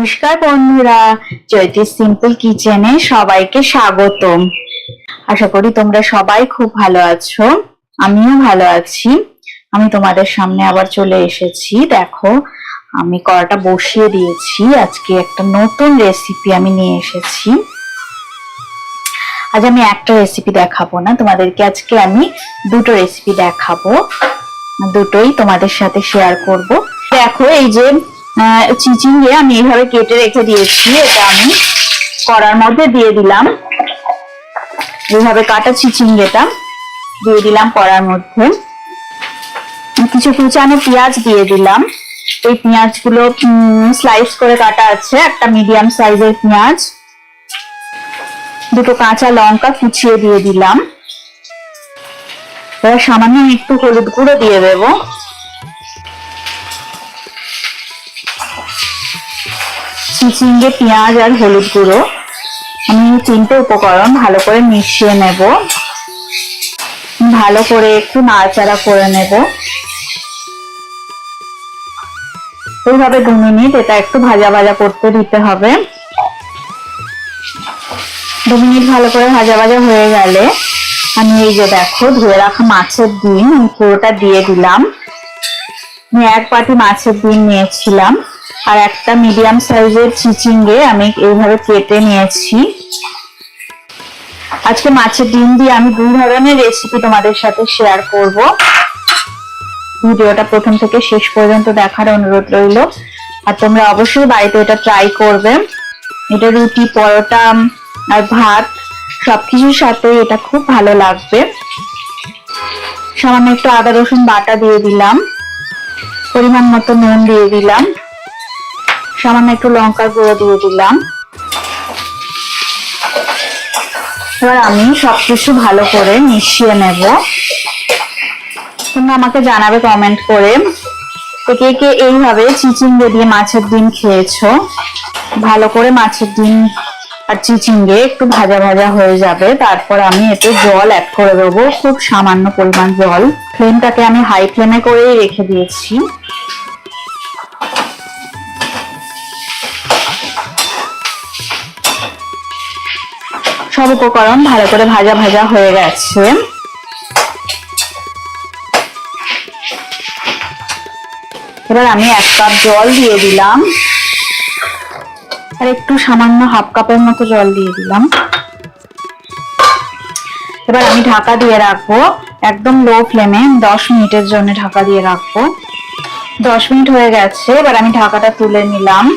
নমস্কার বন্ধুরা, চৈতি সিম্পল কিচেনে সবাইকে স্বাগতম। আশা করি তোমরা সবাই খুব ভালো আছো, আমিও ভালো আছি। আমি তোমাদের সামনে আবার চলে এসেছি। দেখো, আমি কড়াটা বসিয়ে দিয়েছি। আজকে একটা নতুন রেসিপি আমি নিয়ে এসেছি। আজ আমি একটা রেসিপি দেখাবো না তোমাদেরকে, আজকে আমি দুটো রেসিপি দেখাবো, দুটোই তোমাদের সাথে শেয়ার করব। দেখো, এই যে চিচিঙ্গে আমি এইভাবে কেটে রেখে দিয়েছি, এটা আমি কড়ার মধ্যে দিয়ে দিলাম। এইভাবে কাটা চিচিঙ্গেটা দিয়ে দিলাম কড়ার মধ্যে। কিছু কুচানো পেঁয়াজ দিয়ে দিলাম। এই পেঁয়াজগুলো স্লাইস করে কাটা আছে, একটা মিডিয়াম সাইজের পেঁয়াজ। দুটো কাঁচা লঙ্কা কুচিয়ে দিয়ে দিলাম। এবার সামান্য একটু হলুদ গুঁড়ো দিয়ে দেবো। চিচিঙ্গে, পেঁয়াজ আর হলুদ গুঁড়ো আমি তিনটে উপকরণ ভালো করে মিশিয়ে নেব। ভালো করে একটু নাড়াচাড়া করে নেব। এইভাবে 2 মিনিট এটা একটু ভাজা ভাজা করতে দিতে হবে। 2 মিনিট ভালো করে ভাজা ভাজা হয়ে গেলে আমি এই যে দেখো ধুয়ে রাখা মাছের ডিম পুরোটা দিয়ে দিলাম। আমি 1 বাটি মাছের ডিম নিয়েছিলাম আর একটা মিডিয়াম সাইজের চিচিঙ্গে আমি এইভাবে কেটে নিয়েছি। আজকে মাছের ডিম দিয়ে আমি 2 ধরনের রেসিপি তোমাদের সাথে শেয়ার করব। ভিডিওটা প্রথম থেকে শেষ পর্যন্ত দেখার অনুরোধ রইল। আর তোমরা অবশ্যই বাড়িতে এটা ট্রাই করবে। এটা রুটি, পরোটা আর ভাত সবকিছুর সাথে এটা খুব ভালো লাগবে। সামান্য একটু আদা রসুন বাটা দিয়ে দিলাম, পরিমাণ মতো নুন দিয়ে দিলাম, সামান্য একটু লঙ্কার গুঁড়ো দিয়ে দিলাম। এবার আমি সবকিছু ভালো করে মিশিয়ে নেব। তোমরা আমাকে জানাবে কমেন্ট করে কে কে এইভাবে চিচিঙ্গে দিয়ে মাছের ডিম খেয়েছো। ভালো করে মাছের ডিম আর চিচিঙ্গে একটু ভাজা ভাজা হয়ে যাবে, তারপর আমি এতে জল অ্যাড করে দেবো, খুব সামান্য পরিমাণ জল। ফ্লেমটাকে আমি হাই ফ্লেমে করেই রেখে দিয়েছি। সব উপকরণ ভালো করে ভাজা ভাজা হয়ে গেছে। এবার আমি 1 কাপ জল দিয়ে দিলাম আর একটু সামান্য 1/2 কাপের মতো জল দিয়ে দিলাম। এবার আমি ঢাকা দিয়ে রাখবো একদম লো ফ্লেমে 10 মিনিটের জন্য ঢাকা দিয়ে রাখবো। 10 মিনিট হয়ে গেছে। এবার আমি ঢাকাটা তুলে নিলাম।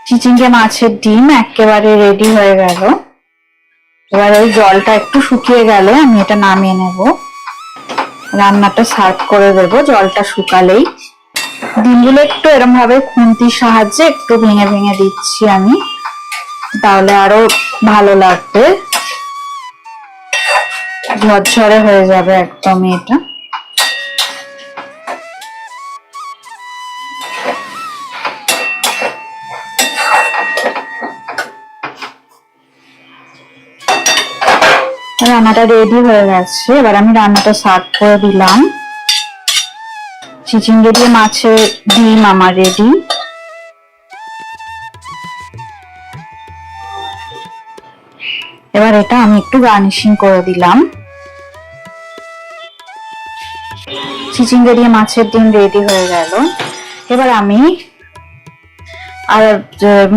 চিচিঙ্গে মাছের ডিম একেবারে রেডি হয়ে গেল। এবার ওই জলটা একটু শুকিয়ে গেলে আমি এটা নামিয়ে নেব, রান্নাটা সার্ভ করে দেব। জলটা শুকালেই ডিমগুলো একটু এরকম ভাবে খুন্তির সাহায্যে একটু ভেঙে ভেঙে দিচ্ছি আমি, তাহলে আরো ভালো লাগবে। ঝরঝরে হয়ে যাবে একদমই এটা। রান্নাটা রেডি হয়ে গেছে। এবার আমি রান্নাটা সার্ভ করে দিলাম। চিচিঙ্গে দিয়ে মাছের ডিম আমার রেডি। এবার এটা আমি একটু গার্নিশিং করে দিলাম। চিচিঙ্গে দিয়ে মাছের ডিম রেডি হয়ে গেল। এবার আমি আর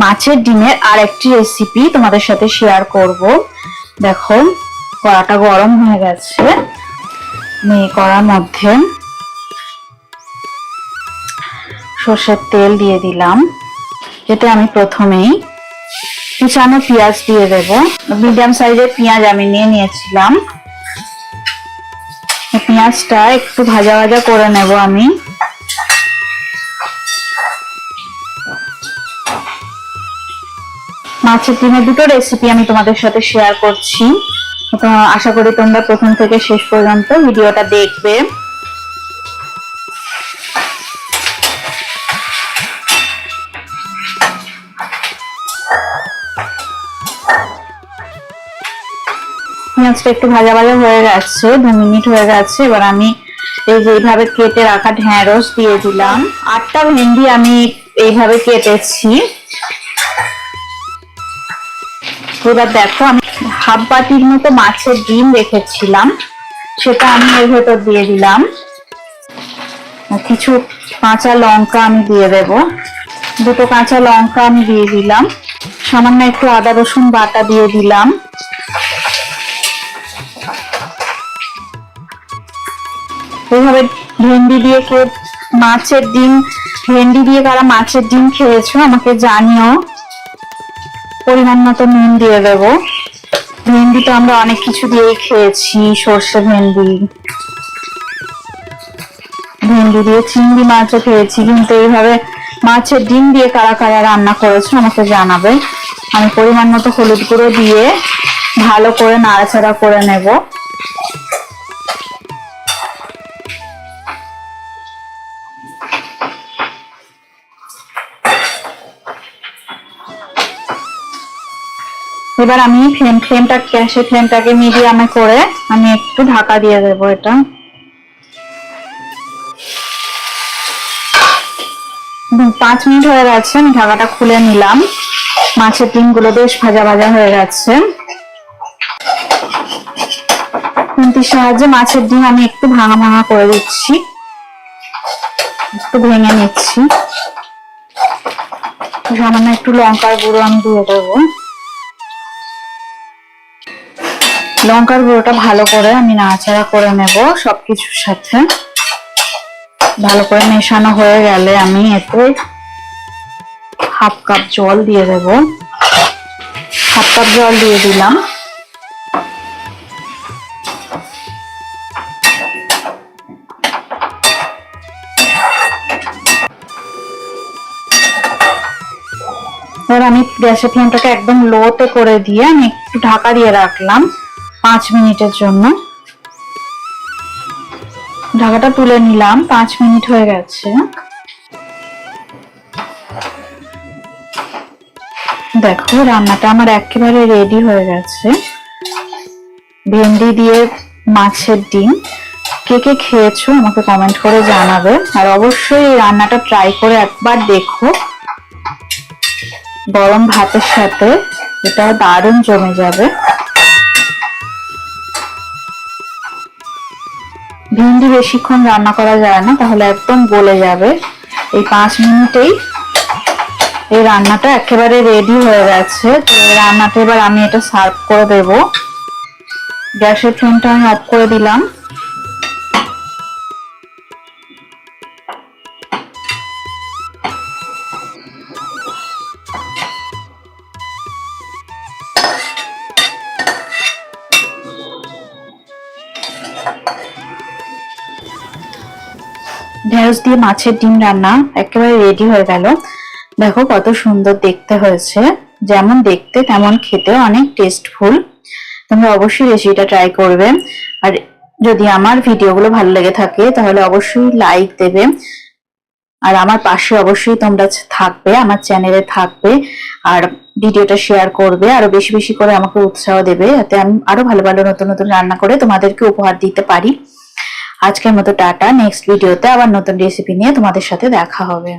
মাছের ডিমের আর একটি রেসিপি তোমাদের সাথে শেয়ার করব। দেখো, কড়াটা গরম হয়ে গেছে। আমি কড়ার মধ্যে সর্ষের তেল দিয়ে দিলাম। এতে আমি প্রথমেই কুচানো পেঁয়াজ দিয়ে দেব। মিডিয়াম সাইজের পেঁয়াজ আমি নিয়ে নিয়েছিলাম। পেঁয়াজটা একটু ভাজা ভাজা করে নেব আমি। মাছের ডিমের দুটো রেসিপি আমি তোমাদের সাথে শেয়ার করছি। আশা করি তোমরা প্রথম থেকে শেষ পর্যন্ত ভিডিওটা দেখবে। পেঁয়াজটা একটু ভাজা ভাজা হয়ে গেছে, 2 মিনিট হয়ে গেছে। এবার আমি এই যে এইভাবে কেটে রাখা ঢেঁড়স দিয়ে দিলাম। 8টা ভেন্ডি আমি এইভাবে কেটেছি। এবার দেখো আমি হাফ বাটির মতো মাছের ডিম রেখেছিলাম, সেটা আমি এর ভেতর দিয়ে দিলাম। কিছু কাঁচা লঙ্কা আমি দিয়ে দেব, 2টো কাঁচা লঙ্কা আমি দিয়ে দিলাম। সামান্য একটু আদা রসুন বাটা দিয়ে দিলাম। এইভাবে ভেন্ডি দিয়ে মাছের ডিম, ভেন্ডি দিয়ে কারা মাছের ডিম খেয়েছো আমাকে জানিও। পরিমাণ মতো নুন দিয়ে দেব। ভেন্ডি তো আমরা অনেক কিছু দিয়েই খেয়েছি, সর্ষে ভেন্ডি, ভেন্ডি দিয়ে চিংড়ি মাছও খেয়েছি, কিন্তু এইভাবে মাছের ডিম দিয়ে কারা কারা রান্না করেছো আমাকে জানাবে। আমি পরিমাণ মতো হলুদ গুঁড়ো দিয়ে ভালো করে নাড়াচাড়া করে নেব। এবার আমি গ্যাসের ফ্লেমটাকে মিডিয়ামে করে আমি একটু ঢাকা দিয়ে দেবো। এটা 5 মিনিট হয়ে গেছে, আমি ঢাকাটা খুলে নিলাম। মাছের ডিমগুলো বেশ ভাজা ভাজা হয়ে গেছে। খুন্তির সাহায্যে মাছের ডিম আমি একটু ভাঙা ভাঙা করে দিচ্ছি, একটু ভেঙে নিচ্ছি। সামান্য একটু লঙ্কার গুঁড়ো আমি দিয়ে দেবো। লঙ্কার গুঁড়োটা ভালো করে আমি নাড়াচাড়া করে নেব সবকিছুর সাথে। ভালো করে মেশানো হয়ে গেলে আমি এতে হাফ কাপ জল দিয়ে দেব। হাফ কাপ জল দিয়ে দিলাম। এবার আমি গ্যাসের ফ্লেমটাকে একদম লোতে করে দিয়ে আমি একটু ঢাকা দিয়ে রাখলাম 5 মিনিটের জন্য। ঢাকাটা তুলে নিলাম, 5 মিনিট হয়ে গেছে। দেখো রান্নাটা আমার একেবারে রেডি হয়ে গেছে। ভেন্ডি দিয়ে মাছের ডিম কে কে খেয়েছো আমাকে কমেন্ট করে জানাবে, আর অবশ্যই এই রান্নাটা ট্রাই করে একবার দেখো। গরম ভাতের সাথে এটা দারুণ জমে যাবে। ভেন্ডি বেশিক্ষণ রান্না করা যায় না, তাহলে একদম গলে যাবে। এই 5 মিনিটেই এই রান্নাটা একেবারে রেডি হয়ে গেছে। তো এই রান্নাটা এবার আমি এটা সার্ভ করে দেব। গ্যাসের ফ্লেমটা আমি অফ করে দিলাম। ঢেঁড়স দিয়ে মাছের ডিম রান্না একেবারে রেডি হয়ে গেল। দেখো কত সুন্দর দেখতে হয়েছে, যেমন দেখতে তেমন খেতে অনেক টেস্টফুল। তোমরা অবশ্যই রেসিপিটা ট্রাই করবে। আর যদি আমার ভিডিওগুলো ভালো লেগে থাকে তাহলে অবশ্যই লাইক দেবে, আর আমার পাশে অবশ্যই তোমরা থাকবে, আমার চ্যানেলে থাকবে, আর ভিডিওটা শেয়ার করবে, আরো বেশি বেশি করে আমাকে উৎসাহ দেবে, যাতে আমি আরো ভালো ভালো নতুন নতুন রান্না করে তোমাদেরকে উপহার দিতে পারি। আজকের মতো টাটা। নেক্সট ভিডিওতে আবার নতুন রেসিপি নিয়ে তোমাদের সাথে দেখা হবে।